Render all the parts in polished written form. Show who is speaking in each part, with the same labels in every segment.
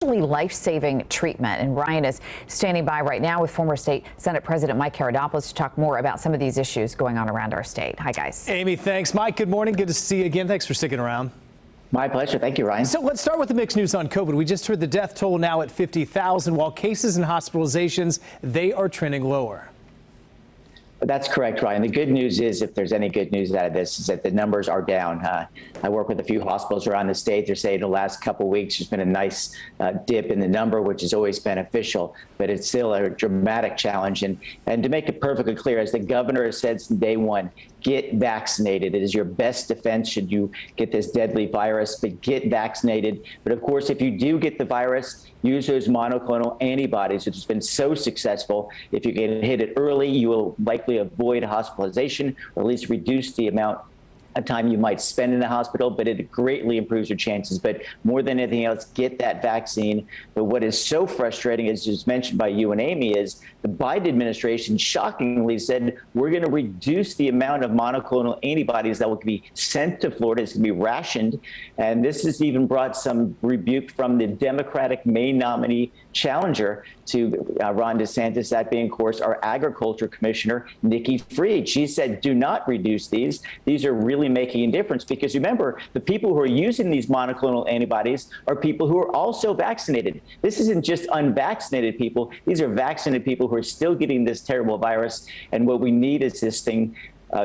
Speaker 1: life-saving treatment. And Ryan is standing by right now with former state Senate President Mike Haridpolos to talk more about some of these issues going on around our state. Hi, guys.
Speaker 2: Amy, thanks. Mike, good morning. Good to see you again. Thanks for sticking around.
Speaker 3: My pleasure. Thank you, Ryan.
Speaker 2: So let's start with the mixed news on COVID. We just heard the death toll now at 50,000, while cases and hospitalizations, they are trending lower.
Speaker 3: That's correct, Ryan. The good news is, if there's any good news out of this, is that the numbers are down. I work with a few hospitals around the state. They're saying the last couple of weeks there's been a nice dip in the number, which is always beneficial, but it's still a dramatic challenge. And to make it perfectly clear, as the governor has said since day one, get vaccinated. It is your best defense should you get this deadly virus, but get vaccinated. But of course, if you do get the virus, use those monoclonal antibodies, which has been so successful. If you can hit it early, you will likely avoid hospitalization, or at least reduce the amount of time you might spend in the hospital, but it greatly improves your chances. But more than anything else, get that vaccine. But what is so frustrating, as just mentioned by you and Amy, is the Biden administration shockingly said, we're going to reduce the amount of monoclonal antibodies that will be sent to Florida. It's going to be rationed. And this has even brought some rebuke from the Democratic Maine nominee challenger to Ron DeSantis, that being, of course, our agriculture commissioner, Nikki Fried. She said, do not reduce these. These are really making a difference, because remember, the people who are using these monoclonal antibodies are people who are also vaccinated. This isn't just unvaccinated people. These are vaccinated people who are still getting this terrible virus. And what we need is this thing,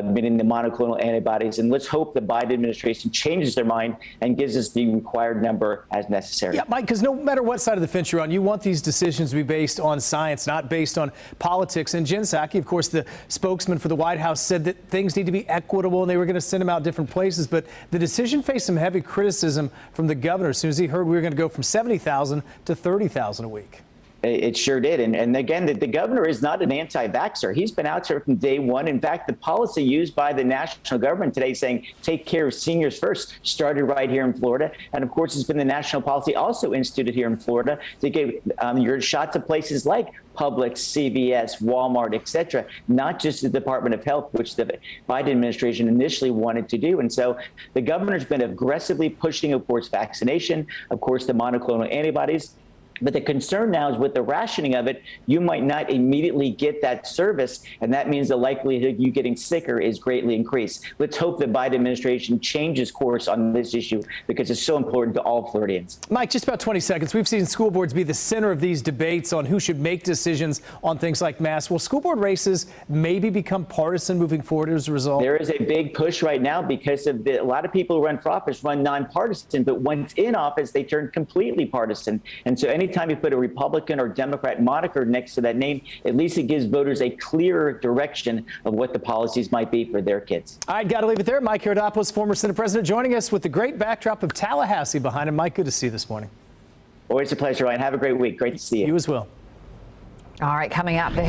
Speaker 3: meaning the monoclonal antibodies. And let's hope the Biden administration changes their mind and gives us the required number as necessary.
Speaker 2: Yeah, Mike, because no matter what side of the fence you're on, you want these decisions to be based on science, not based on politics. And Jen Psaki, of course, the spokesman for the White House, said that things need to be equitable and they were going to send them out different places. But the decision faced some heavy criticism from the governor as soon as he heard we were going to go from 70,000 to 30,000 a week.
Speaker 3: It sure did. And again, the governor is not an anti-vaxxer. He's been out there from day one. In fact, the policy used by the national government today, saying take care of seniors first, started right here in Florida. And of course, it's been the national policy also instituted here in Florida to give your shots at places like Publix, CVS, Walmart, et cetera, not just the Department of Health, which the Biden administration initially wanted to do. And so the governor's been aggressively pushing, of course, vaccination, of course, the monoclonal antibodies. But the concern now is with the rationing of it, you might not immediately get that service, and that means the likelihood of you getting sicker is greatly increased. Let's hope the Biden administration changes course on this issue, because it's so important to all Floridians.
Speaker 2: Mike, just about 20 seconds. We've seen school boards be the center of these debates on who should make decisions on things like masks. Will school board races maybe become partisan moving forward as a result?
Speaker 3: There is a big push right now because of a lot of people who run for office run nonpartisan, but once in office, they turn completely partisan. And so anytime you put a Republican or Democrat moniker next to that name, at least it gives voters a clearer direction of what the policies might be for their kids.
Speaker 2: I got to leave it there. Mike Haridpolos, former Senate President, joining us with the great backdrop of Tallahassee behind him. Mike, good to see you this morning.
Speaker 3: Always a pleasure, Ryan. Have a great week. Great to see you.
Speaker 2: You as well.
Speaker 1: All right, coming up, the